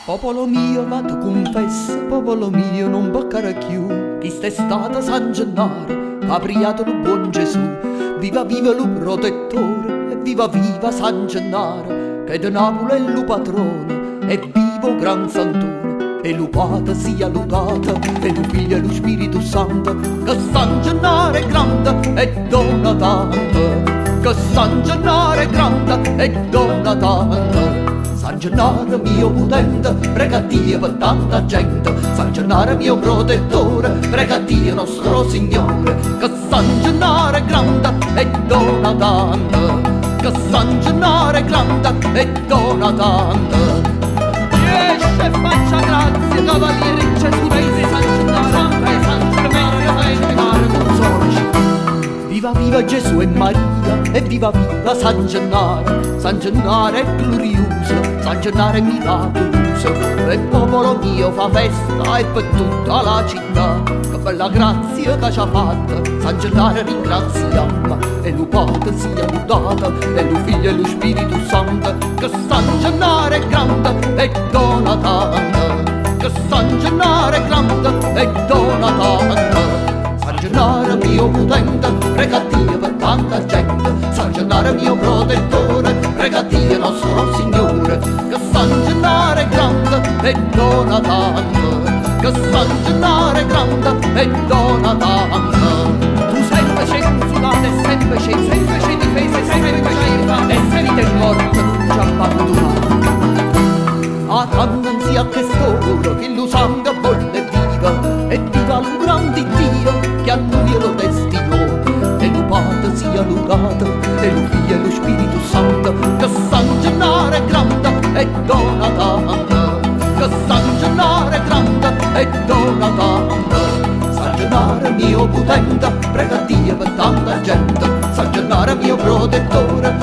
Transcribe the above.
Popolo mio, vado confesso, popolo mio, non beccare più. Chi sta stata San Gennaro, capriato lo buon Gesù. Viva viva lo protettore, e viva viva San Gennaro, che da Napoli è lo patrono, e vivo Gran Sant'Uno. E l'upata sia lodata, e lo figlio e lo Spirito Santo, che San Gennaro è grande e dona tanto, che San Gennaro è grande e dona tanto. San Gennaro mio potente, prega Dio per tanta gente. San Gennaro mio protettore, prega Dio nostro Signore. Che San Gennaro è grande e dona tanto, che San Gennaro è grande e dona tanto. Riesce e faccia grazie, cavaliere in Gesù Rei San Gennaro, San Germano, San Gennaro, consorci. Viva viva Gesù e Maria, e viva viva San Gennaro. San Gennaro è glorioso, San Gennaro è miracoloso, e il popolo mio fa festa e per tutta la città. Che bella grazia che ci ha fatta, San Gennaro ringraziamo, e lo Padre sia lodato, e lo Figlio e lo Spirito Santo. Che San Gennaro è grande e dona tanto, che San Gennaro è grande e dona tanto. San Gennaro mio potente, prega Dio per tanta gente. San Gennaro mio protettore, prega Dio nostro Signore. Che San Gennaro è grande e dona tanto, che San Gennaro è grande e dona tanto. Tu sempre sei consolato e sempre sei difesa e sempre scelta, e se vita e morte non ci abbandonato. A tanto sia che storo, che lo sangue bolle viva, e viva lo grande Dio che a lui lo destinò. E lo Padre sia lodato, e lo Figlio e lo Spirito Santo. Che San Gennaro è grande e dona tanto, che San Gennaro è grande e dona tanto. San Gennaro mio potente, prega Dio per tanta gente. San Gennaro mio protettore,